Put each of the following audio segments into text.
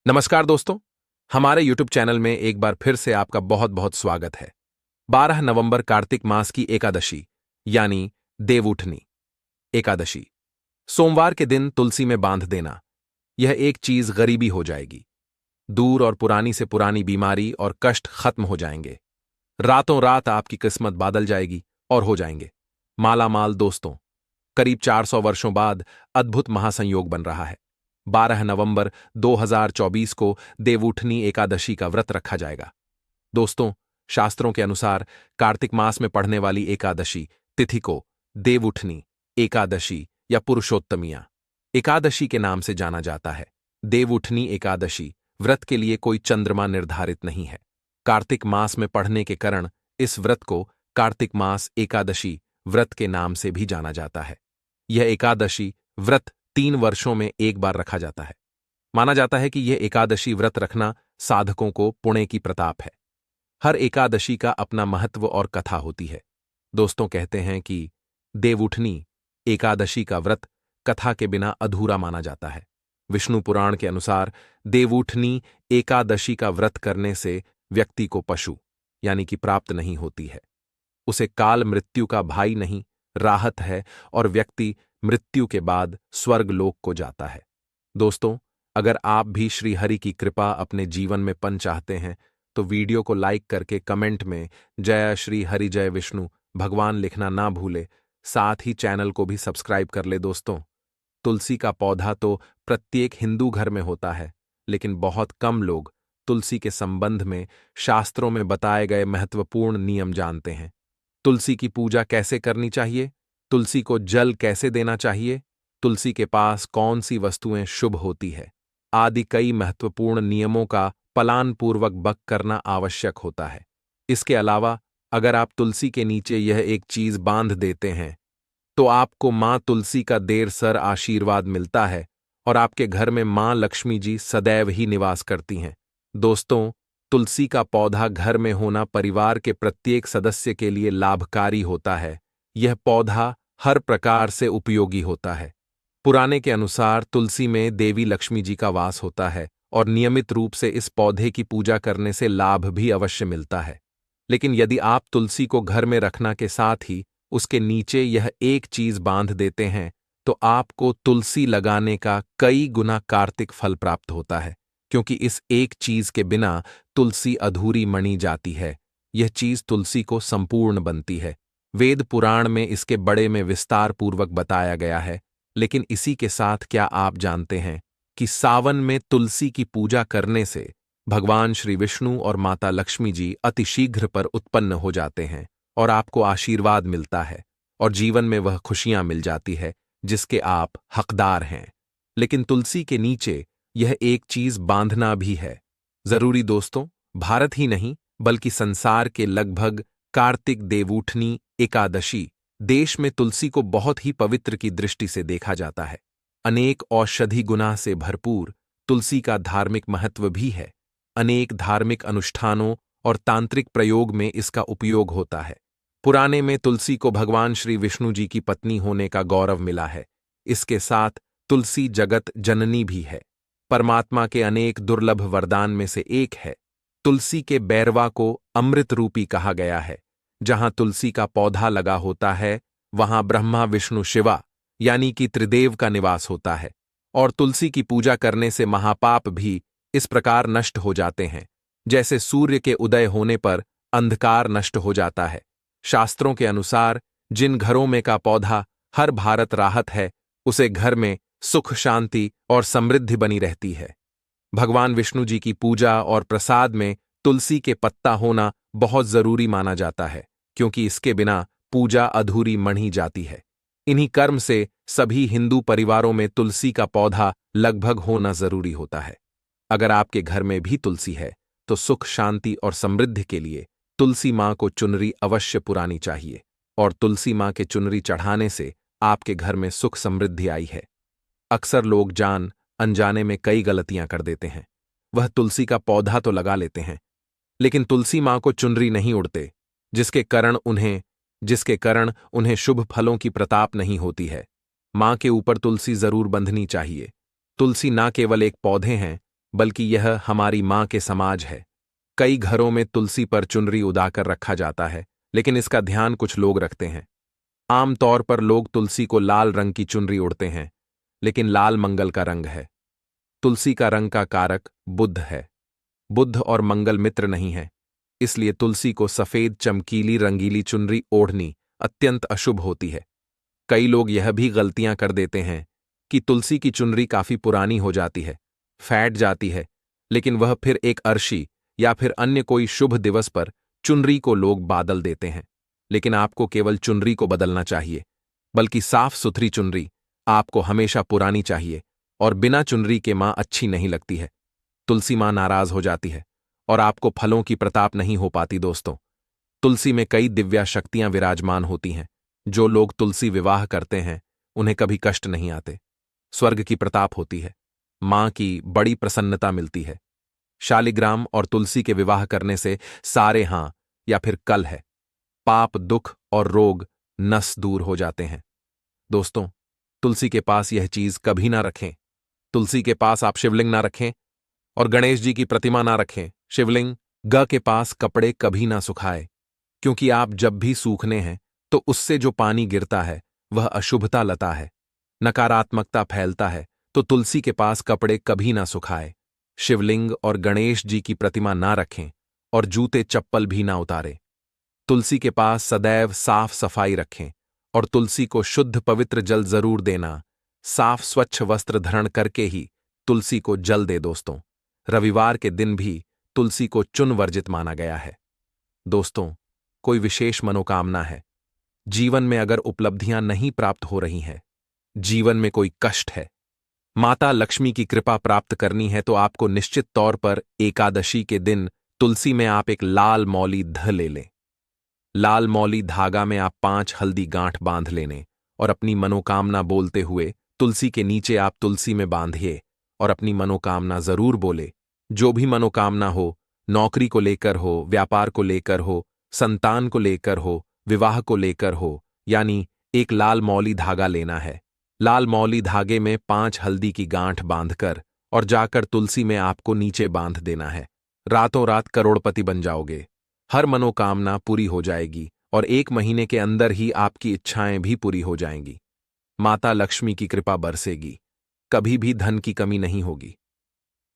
नमस्कार दोस्तों, हमारे YouTube चैनल में एक बार फिर से आपका बहुत बहुत स्वागत है। 12 नवंबर कार्तिक मास की एकादशी यानी देवउठनी एकादशी। सोमवार के दिन तुलसी में बांध देना, यह एक चीज गरीबी हो जाएगी। दूर और पुरानी से पुरानी बीमारी और कष्ट खत्म हो जाएंगे। रातों रात आपकी किस्मत बादल जाएगी और हो जाएंगे माला माल। दोस्तों, करीब 400 वर्षों बाद अद्भुत महासंयोग बन रहा है। 12 नवंबर 2024 को देवउठनी एकादशी का व्रत रखा जाएगा। दोस्तों, शास्त्रों के अनुसार कार्तिक मास में पढ़ने वाली एकादशी तिथि को देवउठनी एकादशी या पुरुषोत्तमिया एकादशी के नाम से जाना जाता है। देवउठनी एकादशी व्रत के लिए कोई चंद्रमा निर्धारित नहीं है। कार्तिक मास में पढ़ने के कारण इस व्रत को कार्तिक मास एकादशी व्रत के नाम से भी जाना जाता है। यह एकादशी व्रत 3 वर्षों में एक बार रखा जाता है। माना जाता है कि यह एकादशी व्रत रखना साधकों को पुण्य की प्रताप है। हर एकादशी का अपना महत्व और कथा होती है। दोस्तों, कहते हैं कि देवउठनी एकादशी का व्रत कथा के बिना अधूरा माना जाता है। विष्णु पुराण के अनुसार देवउठनी एकादशी का व्रत करने से व्यक्ति को पशु यानी कि प्राप्त नहीं होती है। उसे काल मृत्यु का भाई नहीं, राहत है और व्यक्ति मृत्यु के बाद स्वर्ग लोक को जाता है। दोस्तों, अगर आप भी श्री हरि की कृपा अपने जीवन में पन चाहते हैं तो वीडियो को लाइक करके कमेंट में जय श्री हरि जय विष्णु भगवान लिखना ना भूले। साथ ही चैनल को भी सब्सक्राइब कर ले। दोस्तों, तुलसी का पौधा तो प्रत्येक हिंदू घर में होता है, लेकिन बहुत कम लोग तुलसी के संबंध में शास्त्रों में बताए गए महत्वपूर्ण नियम जानते हैं। तुलसी की पूजा कैसे करनी चाहिए, तुलसी को जल कैसे देना चाहिए, तुलसी के पास कौन सी वस्तुएं शुभ होती है आदि कई महत्वपूर्ण नियमों का पलानपूर्वक बक करना आवश्यक होता है। इसके अलावा अगर आप तुलसी के नीचे यह एक चीज बांध देते हैं तो आपको मां तुलसी का देर सर आशीर्वाद मिलता है और आपके घर में मां लक्ष्मी जी सदैव ही निवास करती हैं। दोस्तों, तुलसी का पौधा घर में होना परिवार के प्रत्येक सदस्य के लिए लाभकारी होता है। यह पौधा हर प्रकार से उपयोगी होता है। पुराने के अनुसार तुलसी में देवी लक्ष्मी जी का वास होता है और नियमित रूप से इस पौधे की पूजा करने से लाभ भी अवश्य मिलता है। लेकिन यदि आप तुलसी को घर में रखना के साथ ही उसके नीचे यह एक चीज बांध देते हैं तो आपको तुलसी लगाने का कई गुना कार्तिक फल प्राप्त होता है, क्योंकि इस एक चीज के बिना तुलसी अधूरी मनी जाती है। यह चीज तुलसी को संपूर्ण बनती है। वेद पुराण में इसके बड़े में विस्तार पूर्वक बताया गया है। लेकिन इसी के साथ क्या आप जानते हैं कि सावन में तुलसी की पूजा करने से भगवान श्री विष्णु और माता लक्ष्मी जी अतिशीघ्र पर उत्पन्न हो जाते हैं और आपको आशीर्वाद मिलता है और जीवन में वह खुशियां मिल जाती है जिसके आप हकदार हैं। लेकिन तुलसी के नीचे यह एक चीज बांधना भी है जरूरी। दोस्तों, भारत ही नहीं बल्कि संसार के लगभग कार्तिक देवउठनी एकादशी देश में तुलसी को बहुत ही पवित्र की दृष्टि से देखा जाता है। अनेक औषधि गुना से भरपूर तुलसी का धार्मिक महत्व भी है। अनेक धार्मिक अनुष्ठानों और तांत्रिक प्रयोग में इसका उपयोग होता है। पुराने में तुलसी को भगवान श्री विष्णु जी की पत्नी होने का गौरव मिला है। इसके साथ तुलसी जगत जननी भी है, परमात्मा के अनेक दुर्लभ वरदान में से एक है। तुलसी के बैरवा को अमृत रूपी कहा गया है। जहां तुलसी का पौधा लगा होता है वहां ब्रह्मा विष्णु शिवा यानी कि त्रिदेव का निवास होता है और तुलसी की पूजा करने से महापाप भी इस प्रकार नष्ट हो जाते हैं जैसे सूर्य के उदय होने पर अंधकार नष्ट हो जाता है। शास्त्रों के अनुसार जिन घरों में का पौधा हर भारत राहत है उसे घर में सुख शांति और समृद्धि बनी रहती है। भगवान विष्णु जी की पूजा और प्रसाद में तुलसी के पत्ता होना बहुत जरूरी माना जाता है, क्योंकि इसके बिना पूजा अधूरी मढ़ी जाती है। इन्हीं कर्म से सभी हिंदू परिवारों में तुलसी का पौधा लगभग होना जरूरी होता है। अगर आपके घर में भी तुलसी है तो सुख शांति और समृद्धि के लिए तुलसी मां को चुनरी अवश्य पुरानी चाहिए और तुलसी मां के चुनरी चढ़ाने से आपके घर में सुख समृद्धि आई है। अक्सर लोग जान अनजाने में कई गलतियां कर देते हैं। वह तुलसी का पौधा तो लगा लेते हैं लेकिन तुलसी मां को चुनरी नहीं उड़ते, जिसके कारण उन्हें शुभ फलों की प्रताप नहीं होती है। मां के ऊपर तुलसी जरूर बंधनी चाहिए। तुलसी ना केवल एक पौधे हैं बल्कि यह हमारी माँ के समाज है। कई घरों में तुलसी पर चुनरी उदाकर रखा जाता है, लेकिन इसका ध्यान कुछ लोग रखते हैं। आमतौर पर लोग तुलसी को लाल रंग की चुनरी ओढ़ते हैं, लेकिन लाल मंगल का रंग है। तुलसी का रंग का कारक बुध है। बुध और मंगल मित्र नहीं है, इसलिए तुलसी को सफेद चमकीली रंगीली चुनरी ओढ़नी अत्यंत अशुभ होती है। कई लोग यह भी गलतियां कर देते हैं कि तुलसी की चुनरी काफी पुरानी हो जाती है, फैट जाती है, लेकिन वह फिर एक अर्शी या फिर अन्य कोई शुभ दिवस पर चुनरी को लोग बादल देते हैं। लेकिन आपको केवल चुनरी को बदलना चाहिए, बल्कि साफ सुथरी चुनरी आपको हमेशा पुरानी चाहिए, और बिना चुनरी के मां अच्छी नहीं लगती है। तुलसी मां नाराज हो जाती है और आपको फलों की प्रताप नहीं हो पाती। दोस्तों, तुलसी में कई दिव्या शक्तियां विराजमान होती हैं। जो लोग तुलसी विवाह करते हैं उन्हें कभी कष्ट नहीं आते। स्वर्ग की प्रताप होती है, मां की बड़ी प्रसन्नता मिलती है। शालिग्राम और तुलसी के विवाह करने से सारे हां या फिर कल है, पाप, दुख और रोग नस दूर हो जाते हैं। दोस्तों, तुलसी के पास यह चीज कभी ना रखें। तुलसी के पास आप शिवलिंग ना रखें और गणेश जी की प्रतिमा ना रखें। शिवलिंग ग के पास कपड़े कभी ना सुखाए, क्योंकि आप जब भी सूखने हैं तो उससे जो पानी गिरता है वह अशुभता लता है, नकारात्मकता फैलता है। तो तुलसी के पास कपड़े कभी ना सुखाए, शिवलिंग और गणेश जी की प्रतिमा ना रखें और जूते चप्पल भी ना उतारें। तुलसी के पास सदैव साफ सफाई रखें और तुलसी को शुद्ध पवित्र जल जरूर देना। साफ स्वच्छ वस्त्र धारण करके ही तुलसी को जल दे। दोस्तों, रविवार के दिन भी तुलसी को चुन वर्जित माना गया है। दोस्तों, कोई विशेष मनोकामना है, जीवन में अगर उपलब्धियां नहीं प्राप्त हो रही हैं, जीवन में कोई कष्ट है, माता लक्ष्मी की कृपा प्राप्त करनी है, तो आपको निश्चित तौर पर एकादशी के दिन तुलसी में आप एक लाल मौली ध ले लें। लाल मौली धागा में आप 5 हल्दी गांठ बांध लेने और अपनी मनोकामना बोलते हुए तुलसी के नीचे आप तुलसी में बांधिए और अपनी मनोकामना जरूर बोले। जो भी मनोकामना हो, नौकरी को लेकर हो, व्यापार को लेकर हो, संतान को लेकर हो, विवाह को लेकर हो, यानी एक लाल मौली धागा लेना है। लाल मौली धागे में 5 हल्दी की गांठ बांधकर और जाकर तुलसी में आपको नीचे बांध देना है। रातों रात करोड़पति बन जाओगे, हर मनोकामना पूरी हो जाएगी और 1 महीने के अंदर ही आपकी इच्छाएं भी पूरी हो जाएंगी। माता लक्ष्मी की कृपा बरसेगी, कभी भी धन की कमी नहीं होगी।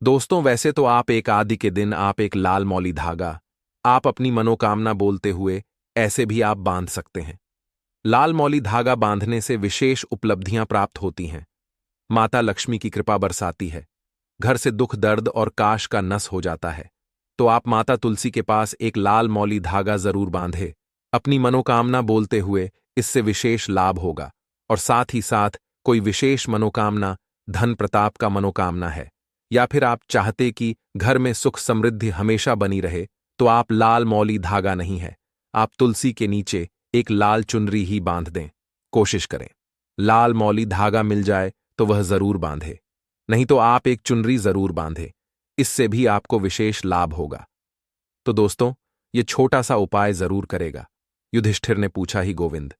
दोस्तों, वैसे तो आप एक आदि के दिन आप एक लाल मौली धागा आप अपनी मनोकामना बोलते हुए ऐसे भी आप बांध सकते हैं। लाल मौली धागा बांधने से विशेष उपलब्धियां प्राप्त होती हैं, माता लक्ष्मी की कृपा बरसाती है, घर से दुख दर्द और काश का नस हो जाता है। तो आप माता तुलसी के पास एक लाल मौली धागा जरूर बांधे, अपनी मनोकामना बोलते हुए। इससे विशेष लाभ होगा। और साथ ही साथ कोई विशेष मनोकामना, धन प्रताप का मनोकामना है, या फिर आप चाहते कि घर में सुख समृद्धि हमेशा बनी रहे, तो आप लाल मौली धागा नहीं है, आप तुलसी के नीचे एक लाल चुनरी ही बांध दें। कोशिश करें लाल मौली धागा मिल जाए तो वह जरूर बांधे, नहीं तो आप एक चुनरी जरूर बांधे, इससे भी आपको विशेष लाभ होगा। तो दोस्तों, ये छोटा सा उपाय जरूर करेगा। युधिष्ठिर ने पूछा, ही गोविंद,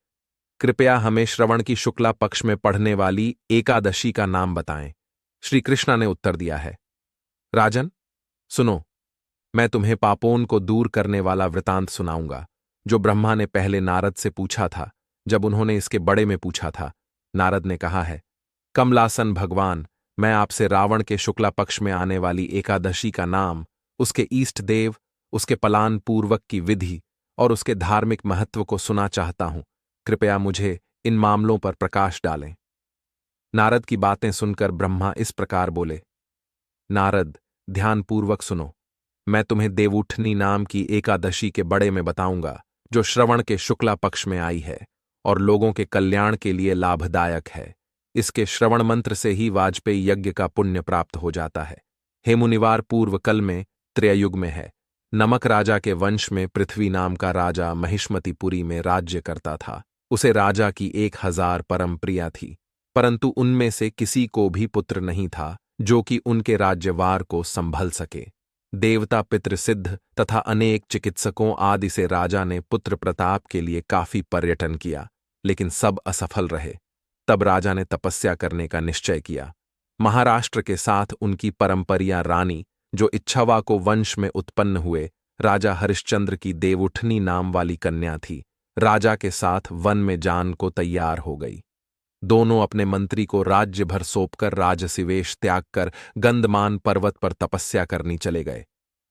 कृपया हमें श्रवण की शुक्ला पक्ष में पढ़ने वाली एकादशी का नाम बताएं। श्री कृष्ण ने उत्तर दिया है, राजन सुनो, मैं तुम्हें पापों को दूर करने वाला वृतांत सुनाऊंगा, जो ब्रह्मा ने पहले नारद से पूछा था। जब उन्होंने इसके बड़े में पूछा था, नारद ने कहा है, कमलासन भगवान, मैं आपसे रावण के शुक्ला पक्ष में आने वाली एकादशी का नाम, उसके ईष्ट देव, उसके पलान पूर्वक की विधि और उसके धार्मिक महत्व को सुना चाहता हूं। कृपया मुझे इन मामलों पर प्रकाश डालें। नारद की बातें सुनकर ब्रह्मा इस प्रकार बोले, नारद, ध्यानपूर्वक सुनो, मैं तुम्हें देवउठनी नाम की एकादशी के बड़े में बताऊंगा, जो श्रवण के शुक्ला पक्ष में आई है और लोगों के कल्याण के लिए लाभदायक है। इसके श्रवण मंत्र से ही वाजपेयी यज्ञ का पुण्य प्राप्त हो जाता है। हेमुनिवार पूर्व कल में त्रेयुग में है। नमक राजा के वंश में पृथ्वी नाम का राजा महिष्मतिपुरी में राज्य करता था। उसे राजा की 1000 परम प्रिया थी, परंतु उनमें से किसी को भी पुत्र नहीं था जो कि उनके राज्यवार को संभल सके। देवता, पितृ सिद्ध तथा अनेक चिकित्सकों आदि से राजा ने पुत्र प्रताप के लिए काफी पर्यटन किया, लेकिन सब असफल रहे। तब राजा ने तपस्या करने का निश्चय किया। महाराष्ट्र के साथ उनकी परंपरिया रानी, जो इच्छावाको वंश में उत्पन्न हुए राजा हरिश्चंद्र की देवउठनी नाम वाली कन्या थी, राजा के साथ वन में जान को तैयार हो गई। दोनों अपने मंत्री को राज्य भर सौंपकर राजसिवेश त्याग कर गंधमान पर्वत पर तपस्या करनी चले गए।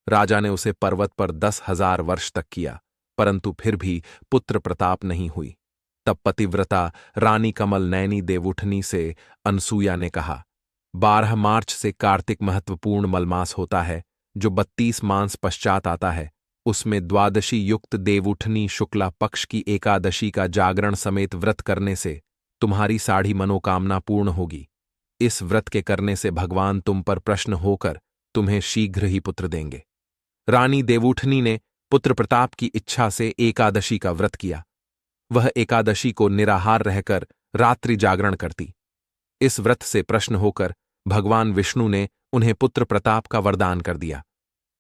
राजा ने उसे पर्वत पर 10,000 वर्ष तक किया, परंतु फिर भी पुत्र प्रताप नहीं हुई। तब पतिव्रता रानी कमल नैनी देवउठनी से अनसुया ने कहा, 12 मार्च से कार्तिक महत्वपूर्ण मलमास होता है, जो 32 मास पश्चात आता है। उसमें द्वादशी युक्त देवउठनी शुक्ला पक्ष की एकादशी का जागरण समेत व्रत करने से तुम्हारी साढ़ी मनोकामना पूर्ण होगी। इस व्रत के करने से भगवान तुम पर प्रसन्न होकर तुम्हें शीघ्र ही पुत्र देंगे। रानी देवउठनी ने पुत्र प्रताप की इच्छा से एकादशी का व्रत किया। वह एकादशी को निराहार रहकर रात्रि जागरण करती। इस व्रत से प्रसन्न होकर भगवान विष्णु ने उन्हें पुत्र प्रताप का वरदान कर दिया।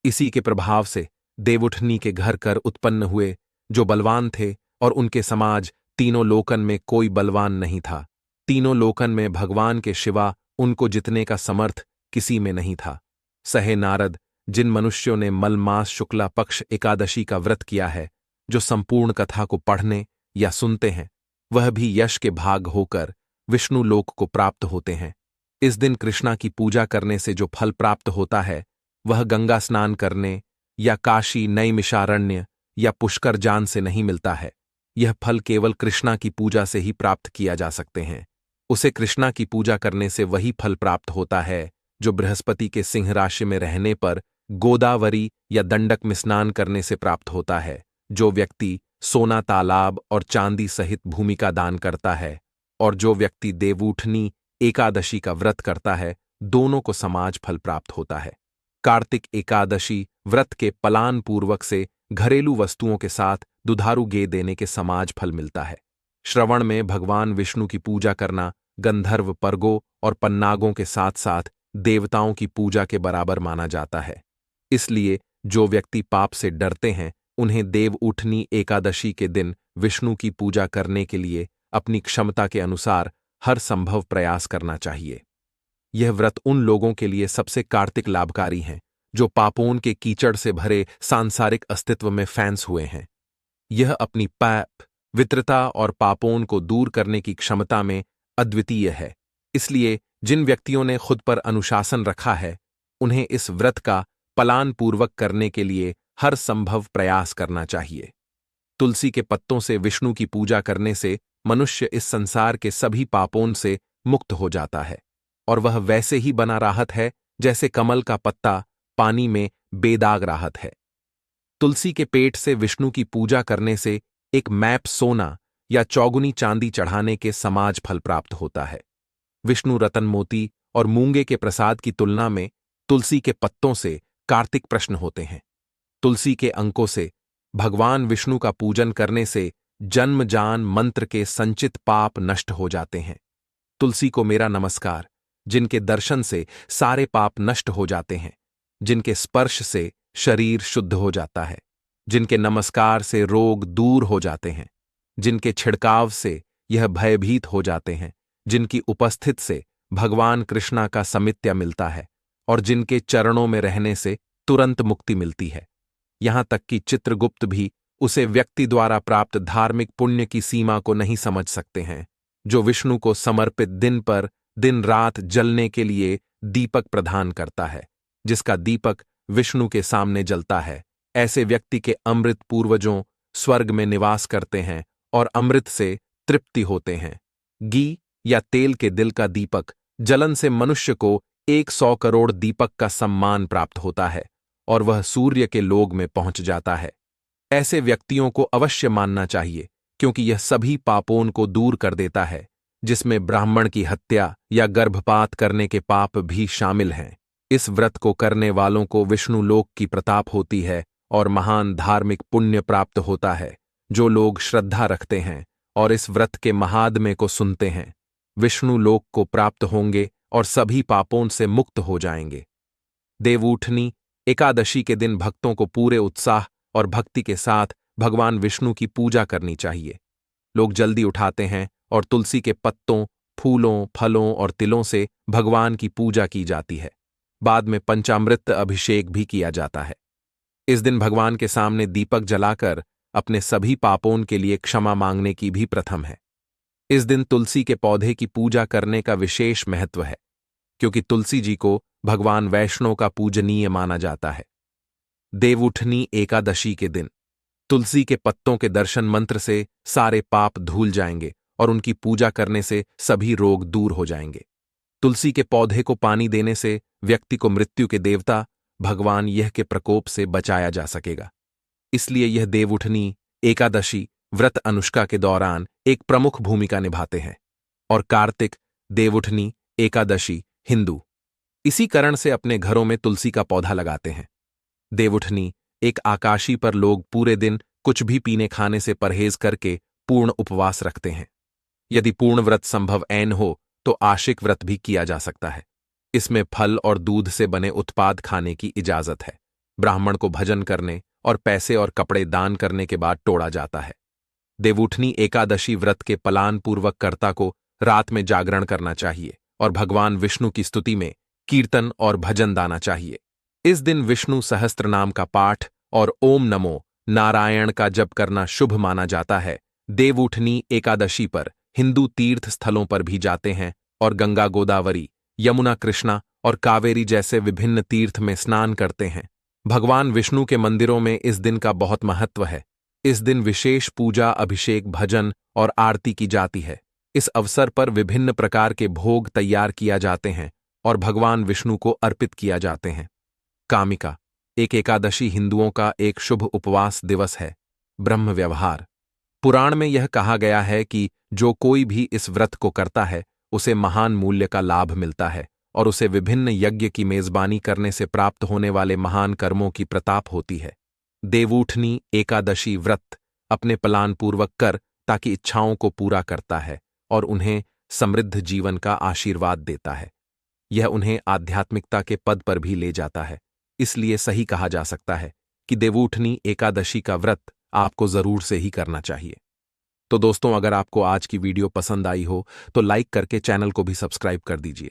इसी के प्रभाव से देवउठनी के घर कर उत्पन्न हुए, जो बलवान थे, और उनके समाज तीनों लोकन में कोई बलवान नहीं था। तीनों लोकन में भगवान के सिवा उनको जितने का समर्थ किसी में नहीं था। सहे नारद, जिन मनुष्यों ने मलमास शुक्ला पक्ष एकादशी का व्रत किया है, जो संपूर्ण कथा को पढ़ने या सुनते हैं, वह भी यश के भाग होकर विष्णु लोक को प्राप्त होते हैं। इस दिन कृष्णा की पूजा करने से जो फल प्राप्त होता है, वह गंगा स्नान करने या काशी नैमिषारण्य या पुष्कर जान से नहीं मिलता है। यह फल केवल कृष्णा की पूजा से ही प्राप्त किया जा सकते हैं। उसे कृष्णा की पूजा करने से वही फल प्राप्त होता है जो बृहस्पति के सिंह राशि में रहने पर गोदावरी या दंडक में स्नान करने से प्राप्त होता है। जो व्यक्ति सोना तालाब और चांदी सहित भूमि का दान करता है, और जो व्यक्ति देवउठनी एकादशी का व्रत करता है, दोनों को समाज फल प्राप्त होता है। कार्तिक एकादशी व्रत के पलान पूर्वक से घरेलू वस्तुओं के साथ दुधारू गे देने के समाज फल मिलता है। श्रवण में भगवान विष्णु की पूजा करना गंधर्व पर्गों और पन्नागों के साथ साथ देवताओं की पूजा के बराबर माना जाता है। इसलिए जो व्यक्ति पाप से डरते हैं, उन्हें देवउठनी एकादशी के दिन विष्णु की पूजा करने के लिए अपनी क्षमता के अनुसार हर संभव प्रयास करना चाहिए। यह व्रत उन लोगों के लिए सबसे कार्तिक लाभकारी हैं जो पापों के कीचड़ से भरे सांसारिक अस्तित्व में फैंस हुए हैं। यह अपनी पाप वित्रता और पापों को दूर करने की क्षमता में अद्वितीय है। इसलिए जिन व्यक्तियों ने खुद पर अनुशासन रखा है, उन्हें इस व्रत का पलान पूर्वक करने के लिए हर संभव प्रयास करना चाहिए। तुलसी के पत्तों से विष्णु की पूजा करने से मनुष्य इस संसार के सभी पापों से मुक्त हो जाता है, और वह वैसे ही बना राहत है जैसे कमल का पत्ता पानी में बेदाग राहत है। तुलसी के पेट से विष्णु की पूजा करने से एक मैप सोना या चौगुनी चांदी चढ़ाने के समाज फल प्राप्त होता है। विष्णु रतन मोती और मूंगे के प्रसाद की तुलना में तुलसी के पत्तों से कार्तिक प्रश्न होते हैं। तुलसी के अंकों से भगवान विष्णु का पूजन करने से जन्म जान मंत्र के संचित पाप नष्ट हो जाते हैं। तुलसी को मेरा नमस्कार, जिनके दर्शन से सारे पाप नष्ट हो जाते हैं, जिनके स्पर्श से शरीर शुद्ध हो जाता है, जिनके नमस्कार से रोग दूर हो जाते हैं, जिनके छिड़काव से यह भयभीत हो जाते हैं, जिनकी उपस्थित से भगवान कृष्णा का समित्या मिलता है, और जिनके चरणों में रहने से तुरंत मुक्ति मिलती है। यहां तक कि चित्रगुप्त भी उसे व्यक्ति द्वारा प्राप्त धार्मिक पुण्य की सीमा को नहीं समझ सकते हैं। जो विष्णु को समर्पित दिन पर दिन रात जलने के लिए दीपक प्रदान करता है, जिसका दीपक विष्णु के सामने जलता है, ऐसे व्यक्ति के अमृत पूर्वजों स्वर्ग में निवास करते हैं और अमृत से तृप्ति होते हैं। घी या तेल के दिल का दीपक जलन से मनुष्य को 100 करोड़ दीपक का सम्मान प्राप्त होता है, और वह सूर्य के लोक में पहुंच जाता है। ऐसे व्यक्तियों को अवश्य मानना चाहिए, क्योंकि यह सभी पापों को दूर कर देता है, जिसमें ब्राह्मण की हत्या या गर्भपात करने के पाप भी शामिल हैं। इस व्रत को करने वालों को विष्णु लोक की प्रताप होती है और महान धार्मिक पुण्य प्राप्त होता है। जो लोग श्रद्धा रखते हैं और इस व्रत के महात्म्य को सुनते हैं, विष्णु लोक को प्राप्त होंगे और सभी पापों से मुक्त हो जाएंगे। देवउठनी एकादशी के दिन भक्तों को पूरे उत्साह और भक्ति के साथ भगवान विष्णु की पूजा करनी चाहिए। लोग जल्दी उठाते हैं और तुलसी के पत्तों, फूलों, फलों और तिलों से भगवान की पूजा की जाती है। बाद में पंचामृत अभिषेक भी किया जाता है। इस दिन भगवान के सामने दीपक जलाकर अपने सभी पापों के लिए क्षमा मांगने की भी प्रथम है। इस दिन तुलसी के पौधे की पूजा करने का विशेष महत्व है, क्योंकि तुलसी जी को भगवान वैष्णव का पूजनीय माना जाता है। देवउठनी एकादशी के दिन तुलसी के पत्तों के दर्शन मंत्र से सारे पाप धुल जाएंगे और उनकी पूजा करने से सभी रोग दूर हो जाएंगे। तुलसी के पौधे को पानी देने से व्यक्ति को मृत्यु के देवता भगवान यह के प्रकोप से बचाया जा सकेगा। इसलिए यह देवउठनी एकादशी व्रत अनुष्का के दौरान एक प्रमुख भूमिका निभाते हैं। और कार्तिक देवउठनी एकादशी हिंदू इसी कारण से अपने घरों में तुलसी का पौधा लगाते हैं। देवउठनी एक आकाशी पर लोग पूरे दिन कुछ भी पीने खाने से परहेज करके पूर्ण उपवास रखते हैं। यदि पूर्ण व्रत संभव ऐन हो तो आशिक व्रत भी किया जा सकता है। इसमें फल और दूध से बने उत्पाद खाने की इजाजत है। ब्राह्मण को भजन करने और पैसे और कपड़े दान करने के बाद तोड़ा जाता है। देवउठनी एकादशी व्रत के पलान पूर्वक कर्ता को रात में जागरण करना चाहिए और भगवान विष्णु की स्तुति में कीर्तन और भजन गाना चाहिए। इस दिन विष्णु सहस्त्र नाम का पाठ और ओम नमो नारायण का जप करना शुभ माना जाता है। देवउठनी एकादशी पर हिंदू तीर्थ स्थलों पर भी जाते हैं और गंगा, गोदावरी, यमुना, कृष्णा और कावेरी जैसे विभिन्न तीर्थ में स्नान करते हैं। भगवान विष्णु के मंदिरों में इस दिन का बहुत महत्व है। इस दिन विशेष पूजा, अभिषेक, भजन और आरती की जाती है। इस अवसर पर विभिन्न प्रकार के भोग तैयार किया जाते हैं और भगवान विष्णु को अर्पित किया जाते हैं। कामिका एक एकादशी हिंदुओं का एक शुभ उपवास दिवस है। ब्रह्म व्यवहार पुराण में यह कहा गया है कि जो कोई भी इस व्रत को करता है उसे महान मूल्य का लाभ मिलता है और उसे विभिन्न यज्ञ की मेजबानी करने से प्राप्त होने वाले महान कर्मों की प्रताप होती है। देवउठनी एकादशी व्रत अपने प्लान पूर्वक कर ताकि इच्छाओं को पूरा करता है और उन्हें समृद्ध जीवन का आशीर्वाद देता है। यह उन्हें आध्यात्मिकता के पद पर भी ले जाता है। इसलिए सही कहा जा सकता है कि देवउठनी एकादशी का व्रत आपको जरूर से ही करना चाहिए। तो दोस्तों, अगर आपको आज की वीडियो पसंद आई हो तो लाइक करके चैनल को भी सब्सक्राइब कर दीजिए।